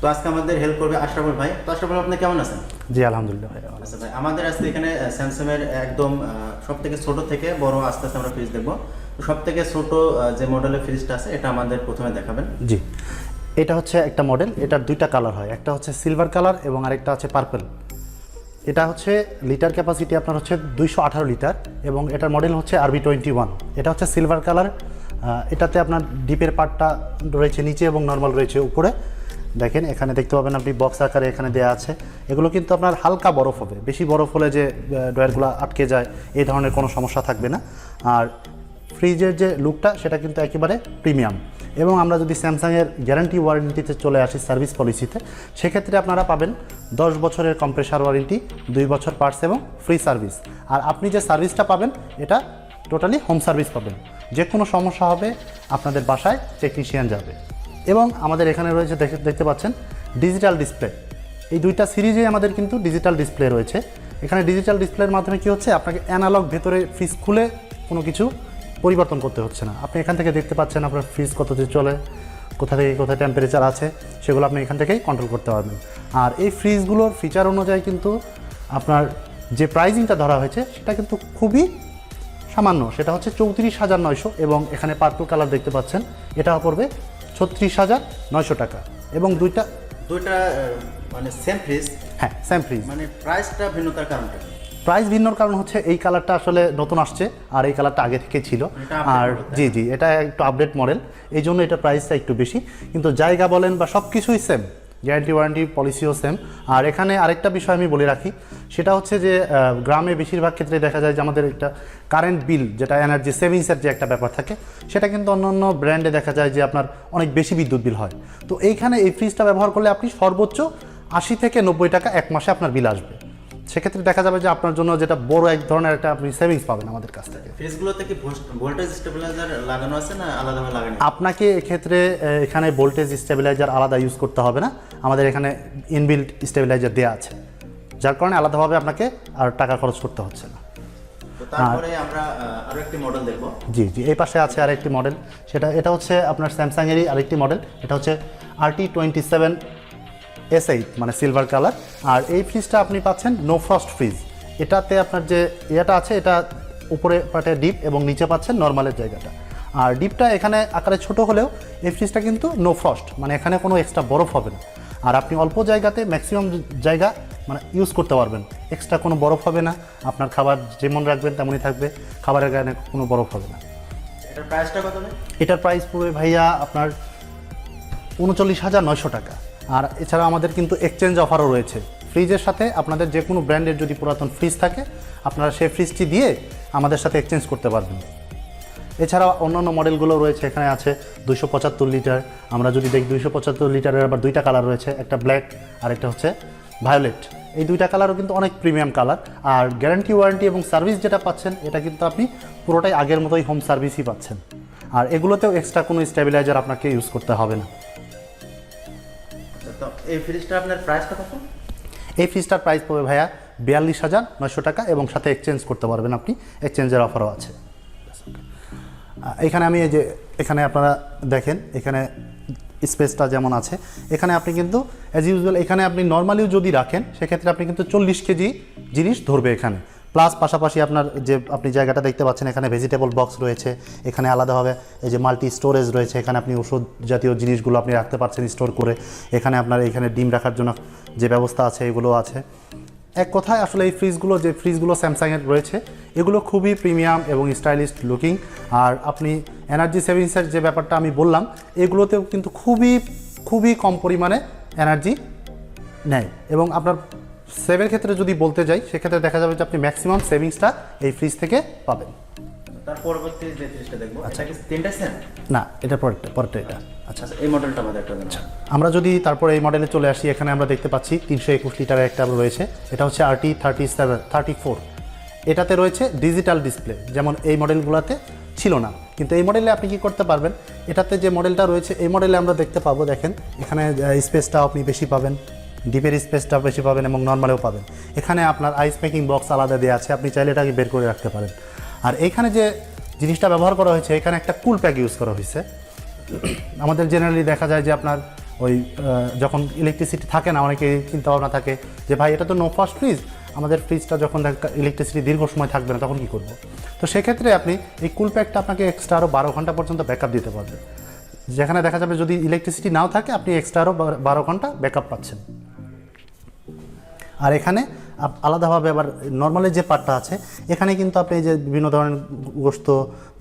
তো আজকে আমাদের হেল্প করবে আশরাফুল ভাই। তো আশরাফুল আপনি কেমন আছেন? জি আলহামদুলিল্লাহ ভাই। আচ্ছা ভাই, আমাদের আজকে এখানে স্যামসাং এর একদম সব থেকে ছোট থেকে বড় আস্তে আস্তে আমরা ফ্রিজ দেখবো। তো সব থেকে ছোট যে মডেলের ফ্রিজটা আছে এটা আমাদের প্রথমে দেখাবেন। জি, এটা হচ্ছে একটা মডেল, এটার দুইটা কালার হয়, একটা হচ্ছে সিলভার কালার এবং আরেকটা হচ্ছে পার্পল। এটা হচ্ছে লিটার ক্যাপাসিটি আপনার হচ্ছে 218 লিটার এবং এটার মডেল হচ্ছে RB21। এটা হচ্ছে সিলভার কালার। এটাতে আপনার ডিপের পার্টটা রয়েছে নিচে এবং নর্মাল রয়েছে উপরে। দেখেন এখানে দেখতে পাবেন আপনি বক্স আকারে এখানে দেওয়া আছে। এগুলো কিন্তু আপনার হালকা বরফ হবে, বেশি বরফ হলে যে ড্রয়ারগুলো আটকে যায় এই ধরনের কোনো সমস্যা থাকবে না। আর ফ্রিজের যে লুকটা সেটা কিন্তু একেবারে প্রিমিয়াম। এবং আমরা যদি স্যামসাংয়ের গ্যারান্টি ওয়ারেন্টিতে চলে আসি সার্ভিস পলিসিতে, সেক্ষেত্রে আপনারা পাবেন 10 বছরের কম্প্রেসার ওয়ারেন্টি, 2 বছর পার্টস এবং ফ্রি সার্ভিস। আর আপনি যে সার্ভিসটা পাবেন এটা টোটালি হোম সার্ভিস পাবেন। যে কোনো সমস্যা হবে আপনাদের বাসায় টেকনিশিয়ান যাবে। এবং আমাদের এখানে রয়েছে দেখতে পাচ্ছেন ডিজিটাল ডিসপ্লে। এই দুইটা সিরিজে আমাদের কিন্তু ডিজিটাল ডিসপ্লে রয়েছে। এখানে ডিজিটাল ডিসপ্লের মাধ্যমে কী হচ্ছে, আপনাকে অ্যানালগ ভেতরে ফ্রিজ খুলে কোনো কিছু পরিবর্তন করতে হচ্ছে না। আপনি এখান থেকে দেখতে পাচ্ছেন আপনার ফ্রিজ কততে চলে, কোথা থেকে কোথায় টেম্পারেচার আছে, সেগুলো আপনি এখান থেকেই কন্ট্রোল করতে পারবেন। আর এই ফ্রিজগুলোর ফিচার অনুযায়ী কিন্তু আপনার যে প্রাইজিংটা ধরা হয়েছে সেটা কিন্তু খুবই সামান্য। সেটা হচ্ছে 34,900 এবং এখানে পার্পল কালার দেখতে পাচ্ছেন, এটা পড়বে 36,900 টাকা। এবং দুইটা মানে সেম ফ্রিজ। হ্যাঁ, সেম ফ্রিজ। মানে প্রাইসটা ভিন্নতার কারণটা? প্রাইস ভিন্নর কারণ হচ্ছে এই কালারটা আসলে নতুন আসছে আর এই কালারটা আগে থেকে ছিল। আর জি এটা একটু আপডেট মডেল, এই জন্য এটা প্রাইসটা একটু বেশি। কিন্তু জায়গা বলেন বা সব কিছুই সেম, গ্যারান্টি ওয়ারেন্টি পলিসিও সেম। আর এখানে আরেকটা বিষয় আমি বলে রাখি, সেটা হচ্ছে যে গ্রামে বেশিরভাগ ক্ষেত্রে দেখা যায় যে আমাদের একটা কারেন্ট বিল, যেটা এনার্জি সেভিংসের যে একটা ব্যাপার থাকে, সেটা কিন্তু অন্য ব্র্যান্ডে দেখা যায় যে আপনার অনেক বেশি বিদ্যুৎ বিল হয়। তো এইখানে এই ফ্রিজটা ব্যবহার করলে আপনি সর্বোচ্চ 80 থেকে 90 টাকা এক মাসে আপনার বিল আসবে। সেক্ষেত্রে দেখা যাবে যে আপনার জন্য যেটা বড় এক ধরনের একটা আপনি সেভিংস পাবেন আমাদের কাছ থেকে। ফ্রিজগুলোতে কি ভোল্টেজ স্টেবিলাইজার লাগানো আছে না আলাদাভাবে লাগানো? আপনাকে এক্ষেত্রে এখানে ভোল্টেজ স্টেবিলাইজার আলাদা ইউজ করতে হবে না, আমাদের এখানে ইনবিল্ট স্টেবিলাইজার দেওয়া আছে, যার কারণে আলাদাভাবে আপনাকে আর টাকা খরচ করতে হচ্ছে না। তারপরে আমরা আরো একটি মডেল দেখব। জি এই পাশে আছে আরেকটি মডেল, এটা হচ্ছে আপনার স্যামসাংয়েরই আরেকটি মডেল। এটা হচ্ছে RT27S8, মানে সিলভার কালার। আর এই ফ্রিজটা আপনি পাচ্ছেন নো ফ্রস্ট ফ্রিজ। এটাতে আপনার যে ইয়েটা আছে, এটা উপরে পাটে ডিপ এবং নিচে পাচ্ছেন নর্মালের জায়গাটা। আর ডিপটা এখানে আকারে ছোট হলেও এই ফ্রিজটা কিন্তু নো ফ্রস্ট, মানে এখানে কোনো এক্সট্রা বরফ হবে না। আর আপনি অল্প জায়গাতে ম্যাক্সিমাম জায়গা মানে ইউজ করতে পারবেন, এক্সট্রা কোনো বরফ হবে না। আপনার খাবার যেমন রাখবেন তেমনই থাকবে, খাবারের গায়ে কোনো বরফ হবে না। এটার প্রাইসটা কত? এটার প্রাইস পড়বে ভাইয়া আপনার 39,900 টাকা। আর এছাড়া আমাদের কিন্তু এক্সচেঞ্জ অফারও রয়েছে। ফ্রিজের সাথে আপনাদের যে কোনো ব্র্যান্ডের যদি পুরাতন ফ্রিজ থাকে, আপনারা সেই ফ্রিজটি দিয়ে আমাদের সাথে এক্সচেঞ্জ করতে পারবেন। এছাড়া অন্যান্য মডেলগুলো রয়েছে, এখানে আছে 275 লিটার। আমরা যদি দেখি 275 লিটারের আবার দুইটা কালার রয়েছে, একটা ব্ল্যাক আর একটা হচ্ছে ভায়োলেট। এই দুইটা কালারও কিন্তু অনেক প্রিমিয়াম কালার। আর গ্যারান্টি ওয়ারেন্টি এবং সার্ভিস যেটা পাচ্ছেন, এটা কিন্তু আপনি পুরোটাই আগের মতোই হোম সার্ভিসই পাচ্ছেন। আর এগুলোতেও এক্সট্রা কোনো স্টেবিলাইজার আপনাকে ইউজ করতে হবে না। তো এই ফ্রিজটা আপনার প্রাইসটা কত? এই ফ্রিজটার প্রাইস পড়বে ভাইয়া 42,900 টাকা এবং সাথে এক্সচেঞ্জ করতে পারবেন আপনি, এক্সচেঞ্জের অফারও আছে। এখানে আমি এই যে এখানে আপনারা দেখেন, এখানে স্পেসটা যেমন আছে, এখানে আপনি কিন্তু অ্যাজ ইউজুয়াল এখানে আপনি নর্মালিও যদি রাখেন, সেক্ষেত্রে আপনি কিন্তু 40 কেজি জিনিস ধরবে এখানে। প্লাস পাশাপাশি আপনার যে আপনি জায়গাটা দেখতে পাচ্ছেন, এখানে ভেজিটেবল বক্স রয়েছে, এখানে আলাদাভাবে এই যে মাল্টি স্টোরেজ রয়েছে, এখানে আপনি ওষুধ জাতীয় জিনিসগুলো আপনি রাখতে পারছেন স্টোর করে। এখানে আপনার এখানে ডিম রাখার জন্য যে ব্যবস্থা আছে এগুলো আছে। এক কথায় আসলে এই ফ্রিজগুলো স্যামসাংয়ের রয়েছে, এগুলো খুবই প্রিমিয়াম এবং স্টাইলিশ লুকিং। আর আপনি এনার্জি সেভিংসের যে ব্যাপারটা আমি বললাম, এগুলোতেও কিন্তু খুবই কম পরিমাণে এনার্জি নেয়। এবং আপনার সেভের ক্ষেত্রে যদি বলতে যাই, সেক্ষেত্রে দেখা যাবে যে আপনি ম্যাক্সিমাম সেভিংসটা এই ফ্রিজ থেকে পাবেন। তার পরবর্তী যে ফ্রিজটা দেখবো, আচ্ছা কি তিনটা সেম? না, এটা পরেরটা এটা। আচ্ছা, এই মডেলটা আমাদের একটা জানা। আমরা যদি তারপরে এই মডেলে চলে আসি, এখানে আমরা দেখতে পাচ্ছি 321 লিটারের একটা রয়েছে। এটা হচ্ছে RT34। এটাতে রয়েছে ডিজিটাল ডিসপ্লে, যেমন এই মডেলগুলোতে ছিল না। কিন্তু এই মডেলে আপনি কি করতে পারবেন, এটাতে যে মডেলটা রয়েছে এই মডেলে আমরা দেখতে পাবো, দেখেন এখানে স্পেসটা আপনি বেশি পাবেন, ডিপের স্পেসটা বেশি পাবেন এবং নর্মালেও পাবেন। এখানে আপনার আইস মেকিং বক্স আলাদা দেওয়া আছে, আপনি চাইলে এটাকে বের করে রাখতে পারেন। আর এইখানে যে জিনিসটা ব্যবহার করা হয়েছে, এখানে একটা কুল প্যাক ইউজ করা হয়েছে। আমাদের জেনারেলি দেখা যায় যে আপনার ওই যখন ইলেকট্রিসিটি থাকে না, অনেকে চিন্তা ভাবনা থাকে যে ভাই এটা তো নো ফাস্ট ফ্রিজ, আমাদের ফ্রিজটা যখন ইলেকট্রিসিটি দীর্ঘ সময় থাকবে না তখন কী করবো। তো সেক্ষেত্রে আপনি এই কুল প্যাকটা আপনাকে এক্সট্রা আরও 12 ঘন্টা পর্যন্ত ব্যাকআপ দিতে পারবে। যেখানে দেখা যাবে যদি ইলেকট্রিসিটি নাও থাকে আপনি এক্সট্রা আরও 12 ঘন্টা ব্যাকআপ পাচ্ছেন। আর এখানে আলাদাভাবে আবার নর্মালি যে পার্টটা আছে এখানে কিন্তু আপনি এই যে বিভিন্ন ধরনের গোশত,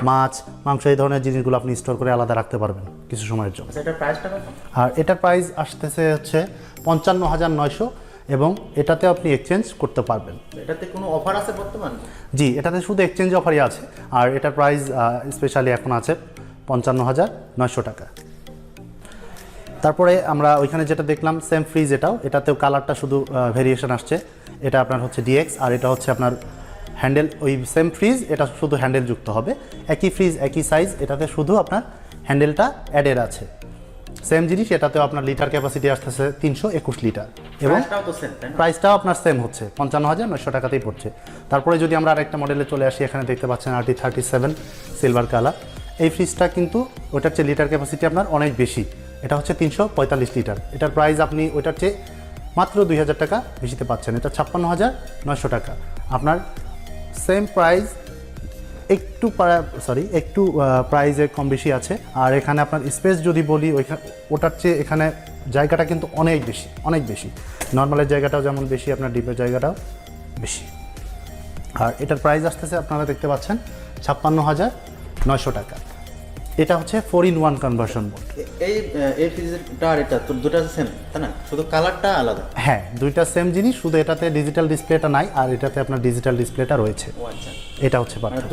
মাছ, মাংস এই ধরনের জিনিসগুলো আপনি স্টোর করে আলাদা রাখতে পারবেন কিছু সময়ের জন্য। এটার প্রাইসটা কত? আর এটার প্রাইস আসতেছে হচ্ছে 55,900 এবং এটাতে আপনি এক্সচেঞ্জ করতে পারবেন। এটাতে কোনো অফার আছে বর্তমানে? জি, এটাতে শুধু এক্সচেঞ্জ অফারই আছে। আর এটার প্রাইস স্পেশালি এখন আছে 55,900 টাকা। তারপরে আমরা ওইখানে যেটা দেখলাম সেম ফ্রিজ, এটাতেও কালারটা শুধু ভেরিয়েশন আসছে। এটা আপনার হচ্ছে ডিএক্স আর এটা হচ্ছে আপনার হ্যান্ডেল। ওই সেম ফ্রিজ, এটা শুধু হ্যান্ডেল যুক্ত হবে, একই ফ্রিজ একই সাইজ, এটাতে শুধু আপনার হ্যান্ডেলটা অ্যাডেড আছে। সেম জিনিস, এটাতেও আপনার লিটার ক্যাপাসিটি আসতেছে 321 লিটার এবং প্রাইসটাও আপনার সেম হচ্ছে 55,900 টাকাতেই পড়ছে। তারপরে যদি আমরা আরেকটা মডেলে চলে আসি, এখানে দেখতে পাচ্ছেন RT37 সিলভার কালার। এই ফ্রিজটা কিন্তু ওটার চেয়ে লিটার ক্যাপাসিটি আপনার অনেক বেশি, এটা হচ্ছে 345 লিটার। এটার প্রাইস আপনি ওইটার চেয়ে মাত্র 2,000 টাকা বেশিতে পাচ্ছেন, এটা 56,900 টাকা। আপনার সেম প্রাইস একটু প্রাইসে কম বেশি আছে। আর এখানে আপনার স্পেস যদি বলি ওটার চেয়ে এখানে জায়গাটা কিন্তু অনেক বেশি। নর্মালের জায়গাটাও যেমন বেশি, আপনার ডিপের জায়গাটাও বেশি। আর এটার প্রাইস আসতেছে আপনারা দেখতে পাচ্ছেন 56,900 টাকা। এটা হচ্ছে 4-in-1 কনভার্সন মোড। এই ফ্রিজটা আর এটা তো দুটো সেম, তাই না? শুধু কালারটা আলাদা। হ্যাঁ, দুইটা সেম জিনিস, শুধু এটাতে ডিজিটাল ডিসপ্লেটা নাই আর এটাতে আপনার ডিজিটাল ডিসপ্লেটা রয়েছে। ও আচ্ছা, এটা হচ্ছে পার্থক্য।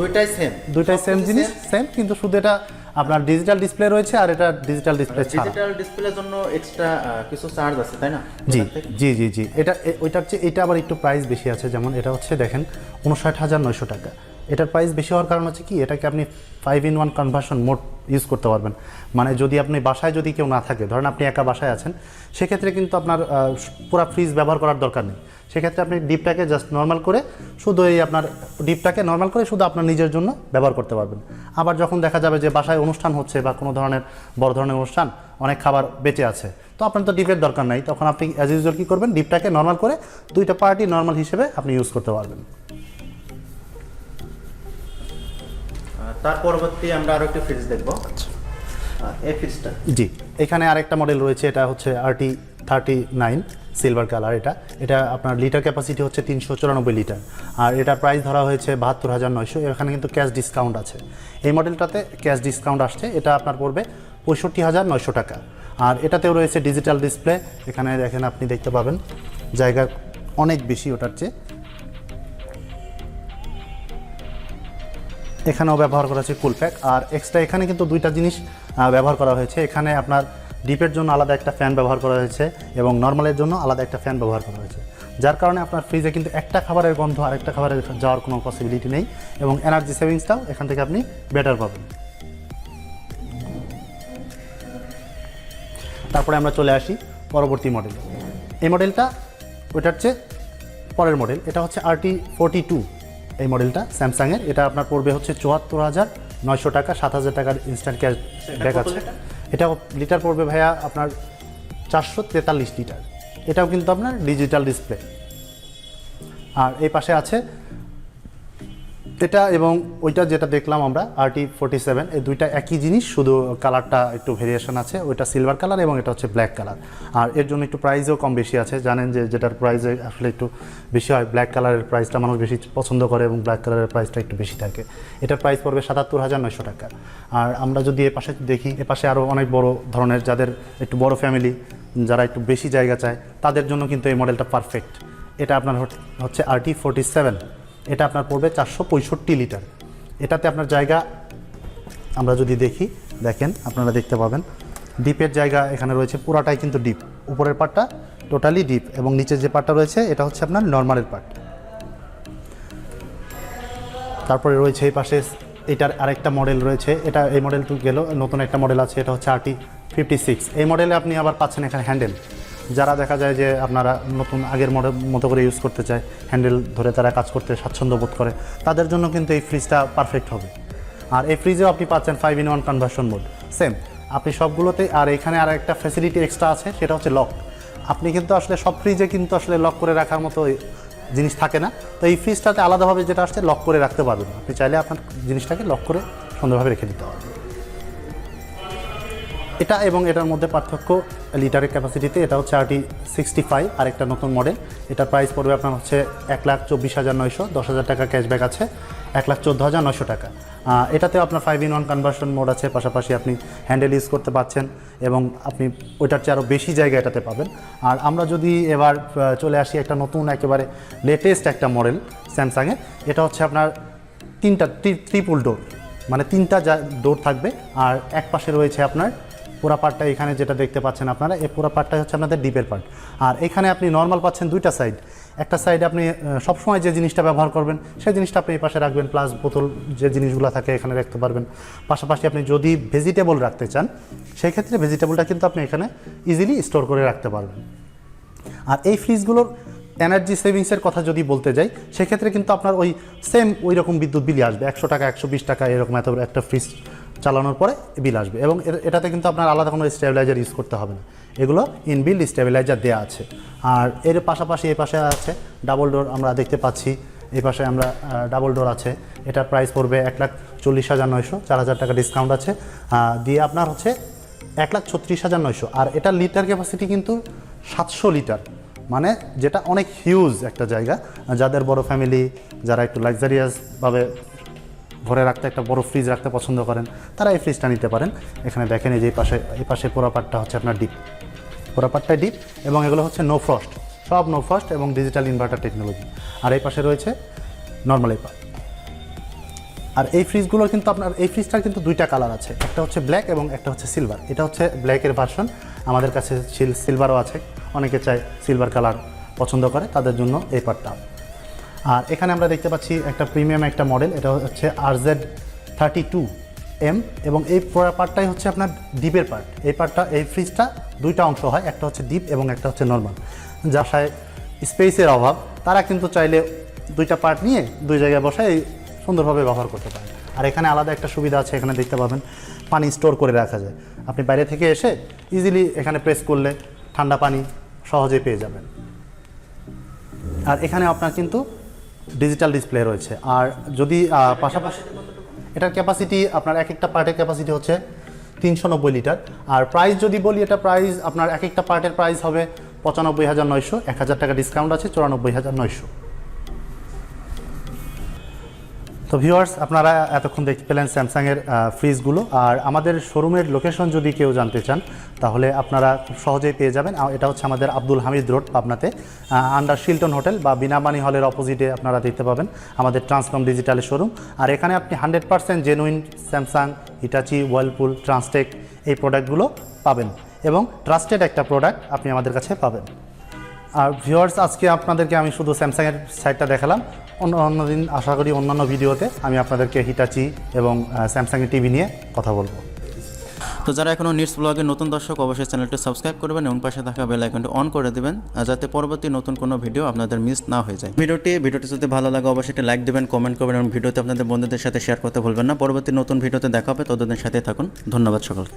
দুইটাই সেম জিনিস, সেম, কিন্তু শুধু এটা আপনার ডিজিটাল ডিসপ্লে রয়েছে আর এটা ডিজিটাল ডিসপ্লে ছাড়া। ডিজিটাল ডিসপ্লের জন্য এক্সট্রা কিছু চার্জ আছে, তাই না? জি। এটা ওইটার চেয়ে এটা আবার একটু প্রাইস বেশি আছে। যেমন এটা হচ্ছে দেখেন 59,900 টাকা। এটার প্রাইস বেশি হওয়ার কারণ হচ্ছে কি, এটাকে আপনি 5-in-1 কনভার্সন মোড ইউজ করতে পারবেন। মানে যদি আপনি বাসায় যদি কেউ না থাকে, ধরেন আপনি একা বাসায় আছেন, সেক্ষেত্রে কিন্তু আপনার পুরো ফ্রিজ ব্যবহার করার দরকার নেই। সেক্ষেত্রে আপনি ডিপটাকে জাস্ট নর্মাল করে শুধু শুধু আপনার নিজের জন্য ব্যবহার করতে পারবেন। আবার যখন দেখা যাবে যে বাসায় অনুষ্ঠান হচ্ছে বা কোনো ধরনের বড় ধরনের অনুষ্ঠান, অনেক খাবার বেঁচে আছে, তো আপনার তো ডিপের দরকার নাই, তখন আপনি অ্যাজ ইউজুয়াল কী করবেন, ডিপটাকে নর্মাল করে দুইটা পার্টই নর্মাল হিসেবে আপনি ইউজ করতে পারবেন। তার পরবর্তী আমরা আরো একটা ফ্রিজ দেখব। এই ফ্রিজটা, জি, এখানে আরেকটা মডেল রয়েছে, এটা হচ্ছে RT39 সিলভার কালার। এটা আপনার লিটার ক্যাপাসিটি হচ্ছে 394 লিটার আর এটার প্রাইস ধরা হয়েছে 72,900। এখানে কিন্তু ক্যাশ ডিসকাউন্ট আছে। এই মডেলটাতে ক্যাশ ডিসকাউন্ট আসছে, এটা আপনার পড়বে 65,900 টাকা। আর এটাতেও রয়েছে ডিজিটাল ডিসপ্লে। এখানে দেখেন, আপনি দেখতে পাবেন জায়গা অনেক বেশি ওটার চেয়ে। এখানেও ব্যবহার করা হয়েছে কুল প্যাক। আর এক্সট্রা এখানে কিন্তু দুইটা জিনিস ব্যবহার করা হয়েছে। এখানে আপনার ডিপের জন্য আলাদা একটা ফ্যান ব্যবহার করা হয়েছে এবং নর্মালের জন্য আলাদা একটা ফ্যান ব্যবহার করা হয়েছে, যার কারণে আপনার ফ্রিজে কিন্তু একটা খাবারের গন্ধ আরেকটা খাবারের যাওয়ার কোনো পসিবিলিটি নেই এবং এনার্জি সেভিংসটাও এখান থেকে আপনি বেটার পাবেন। তারপরে আমরা চলে আসি পরবর্তী মডেলে। এই মডেলটা ওইটার চেয়ে পরের মডেল। এটা হচ্ছে RT42 এই মডেলটা স্যামসাংয়ের। এটা আপনার পড়বে হচ্ছে 74,900 টাকা। 7,000 টাকার ইনস্ট্যান্ট ক্যাশ ব্যাক আছে। এটা লিটার পড়বে ভাইয়া আপনার 443 লিটার। এটাও কিন্তু আপনার ডিজিটাল ডিসপ্লে। আর এই পাশে আছে এটা এবং ওইটা যেটা দেখলাম আমরা RT47, এই দুইটা একই জিনিস, শুধু কালারটা একটু ভেরিয়েশন আছে। ওইটা সিলভার কালার এবং এটা হচ্ছে ব্ল্যাক কালার। আর এর জন্য একটু প্রাইসও কম বেশি আছে। জানেন যে যেটার প্রাইসে আসলে একটু বেশি হয়, ব্ল্যাক কালারের প্রাইসটা মানুষ বেশি পছন্দ করে এবং ব্ল্যাক কালারের প্রাইসটা একটু বেশি থাকে। এটার প্রাইস পড়বে 77,900 টাকা। আর আমরা যদি এ পাশে দেখি, এ পাশে আরও অনেক বড় ধরনের, যাদের একটু বড় ফ্যামিলি, যারা একটু বেশি জায়গা চায়, তাদের জন্য কিন্তু এই মডেলটা পারফেক্ট। এটা আপনার হচ্ছে RT47। এটা আপনার পড়বে 465 লিটার। এটাতে আপনার জায়গা আমরা যদি দেখেন আপনারা দেখতে পাবেন ডিপের জায়গা এখানে রয়েছে, পুরাটাই কিন্তু ডিপ। উপরের পার্টটা টোটালি ডিপ এবং নিচের যে পার্টটা রয়েছে এটা হচ্ছে আপনার নর্মালের পার্ট। তারপরে রয়েছে এই পাশে এটার আরেকটা মডেল রয়েছে। এই মডেল তো গেল, নতুন একটা মডেল আছে, এটা হচ্ছে RT56। এই মডেলে আপনি আবার পাচ্ছেন এখানে হ্যান্ডেল। যারা দেখা যায় যে আপনারা নতুন আগের মডেল মতো করে ইউজ করতে চায়, হ্যান্ডেল ধরে তারা কাজ করতে স্বাচ্ছন্দ্য বোধ করে, তাদের জন্য কিন্তু এই ফ্রিজটা পারফেক্ট হবে। আর এই ফ্রিজেও আপনি পাচ্ছেন 5-in-1 কনভার্সন মোড। সেম আপনি সবগুলোতে, আর এখানে আর একটা ফ্যাসিলিটি এক্সট্রা আছে, সেটা হচ্ছে লক। আপনি কিন্তু আসলে সব ফ্রিজে কিন্তু আসলে লক করে রাখার মতো জিনিস থাকে না, তো এই ফ্রিজটাতে আলাদাভাবে যেটা আসছে লক করে রাখতে পারবেন। আপনি চাইলে আপনার জিনিসটাকে লক করে সুন্দরভাবে রেখে দিতে পারবেন। এটা এবং এটার মধ্যে পার্থক্য লিটারের ক্যাপাসিটিতে। এটা হচ্ছে RT65 আর একটা নতুন মডেল। এটার প্রাইস পড়বে আপনার হচ্ছে 1,24,900, 10,000 টাকা ক্যাশব্যাক আছে, 1,14,900 টাকা। এটাতেও আপনার 5-in-1 কনভার্সন মোড আছে, পাশাপাশি আপনি হ্যান্ডেল ইউজ করতে পারছেন এবং আপনি ওইটার চেয়ে আরও বেশি জায়গা এটাতে পাবেন। আর আমরা যদি এবার চলে আসি একটা নতুন একেবারে লেটেস্ট একটা মডেল স্যামসাংয়ের, এটা হচ্ছে আপনার ট্রিপল ডোর, মানে 3টা ডোর থাকবে। আর এক পাশে রয়েছে আপনার পুরা পার্টটা, এখানে যেটা দেখতে পাচ্ছেন আপনারা, এই পুরা পার্টটাই হচ্ছে আপনাদের ডিপের পার্ট। আর এখানে আপনি নর্মাল পাচ্ছেন 2টা সাইড। একটা সাইডে আপনি সবসময় যে জিনিসটা ব্যবহার করবেন সেই জিনিসটা আপনি এই পাশে রাখবেন, প্লাস বোতল যে জিনিসগুলো থাকে এখানে রাখতে পারবেন। পাশাপাশি আপনি যদি ভেজিটেবল রাখতে চান সেই ক্ষেত্রে ভেজিটেবলটা কিন্তু আপনি এখানে ইজিলি স্টোর করে রাখতে পারবেন। আর এই ফ্রিজগুলোর এনার্জি সেভিংসের কথা যদি বলতে যাই, সেক্ষেত্রে কিন্তু আপনার ওই রকম বিদ্যুৎ বিল আসবে, 100 টাকা 120 টাকা এরকম এত একটা ফ্রিজ চালানোর পরে বিল আসবে। এবং এটাতে কিন্তু আপনার আলাদা কোনো স্টেবিলাইজার ইউজ করতে হবে না, এগুলো ইনবিল্ড স্টেবিলাইজার দেওয়া আছে। আর এর পাশাপাশি এই পাশে আছে ডাবল ডোর, আমরা দেখতে পাচ্ছি এই পাশে আমরা ডাবল ডোর আছে। এটার প্রাইস পড়বে 1,40,900, 4,000 টাকা ডিসকাউন্ট আছে দিয়ে আপনার হচ্ছে 1,36,900। আর এটার লিটার ক্যাপাসিটি কিন্তু 700 লিটার, মানে যেটা অনেক হিউজ একটা জায়গা। যাদের বড় ফ্যামিলি, যারা একটু লাক্সারিয়াসভাবে ঘরে রাখতে একটা বড় ফ্রিজ রাখতে পছন্দ করেন, তারা এই ফ্রিজটা নিতে পারেন। এখানে দেখেন এই যে এই পাশে পুরো পার্টটা হচ্ছে আপনার ডিপ, পুরো পার্টটাই ডিপ এবং এগুলো হচ্ছে নো ফ্রস্ট, সব নো ফ্রস্ট এবং ডিজিটাল ইনভার্টার টেকনোলজি। আর এই পাশে রয়েছে নর্মাল এই পার্ট। আর এই ফ্রিজগুলোর কিন্তু আপনার এই ফ্রিজটার কিন্তু 2টা কালার আছে, একটা হচ্ছে ব্ল্যাক এবং একটা হচ্ছে সিলভার। এটা হচ্ছে ব্ল্যাকের ভার্সন, আমাদের কাছে সিলভারও আছে, অনেকে চায় সিলভার কালার পছন্দ করে, তাদের জন্য এই পার্টটা। আর এখানে আমরা দেখতে পাচ্ছি একটা প্রিমিয়াম একটা মডেল, এটা হচ্ছে RZ32M এবং এই পুরো পার্টটাই হচ্ছে আপনার ডিপের পার্ট। এই ফ্রিজটা 2টা অংশ হয়, একটা হচ্ছে ডিপ এবং একটা হচ্ছে নর্মাল। যার স্পেসের অভাব, তারা কিন্তু চাইলে 2টা পার্ট নিয়ে 2 জায়গায় বসায় সুন্দরভাবে ব্যবহার করতে পারেন। আর এখানে আলাদা একটা সুবিধা আছে, এখানে দেখতে পাবেন পানি স্টোর করে রাখা যায়। আপনি বাইরে থেকে এসে ইজিলি এখানে প্রেস করলে ঠান্ডা পানি সহজেই পেয়ে যাবেন। আর এখানে আপনার কিন্তু ডিজিটাল ডিসপ্লে রয়েছে। আর যদি পাশাপাশি এটার ক্যাপাসিটি আপনার এক একটা পার্টের ক্যাপাসিটি হচ্ছে 390 লিটার। আর প্রাইস যদি বলি, এটা প্রাইস আপনার এক একটা পার্টের প্রাইস হবে 95,900, 1,000 টাকা ডিসকাউন্ট আছে, 94,900। তো ভিউয়ার্স, আপনারা এতক্ষণ দেখতে পেলেন স্যামসাংয়ের ফ্রিজগুলো। আর আমাদের শোরুমের লোকেশন যদি কেউ জানতে চান তাহলে আপনারা খুব সহজেই পেয়ে যাবেন। এটা হচ্ছে আমাদের আব্দুল হামিদ রোড, পাবনাতে, আন্ডার শিল্টন হোটেল বা বিনামানি হলের অপোজিটে আপনারা দেখতে পাবেন আমাদের ট্রান্সকম ডিজিটালের শোরুম। আর এখানে আপনি 100% জেনুইন স্যামসাং, হিটাচি, ওয়ার্লপুল, ট্রান্সটেক এই প্রোডাক্টগুলো পাবেন এবং ট্রাস্টেড একটা প্রোডাক্ট আপনি আমাদের কাছে পাবেন। আর ভিউয়ার্স, আজকে আপনাদেরকে আমি শুধু স্যামসাংয়ের সাইটটা দেখালাম। অন্যদিন আশা করি অন্যান্য ভিডিওতে আমি আপনাদেরকে হিটাচি এবং স্যামসাংয়ের টিভি নিয়ে কথা বলবো। তো যারা এখনও নিটস ব্লগের নতুন দর্শক, অবশ্যই চ্যানেলটি সাবস্ক্রাইব করবেন এবং পাশে থাকা বেল আইকনটি অন করে দেবেন, যাতে পরবর্তী নতুন কোনো ভিডিও আপনাদের মিস না হয়ে যায়। ভিডিওটি যদি ভালো লাগে অবশ্যই লাইক দেবেন, কমেন্ট করবেন এবং ভিডিওতে আপনাদের বন্ধুদের সাথে শেয়ার করতে ভুলবেন না। পরবর্তী নতুন ভিডিওতে দেখা হবে, ততদিন সাথে থাকুন। ধন্যবাদ সকলকে।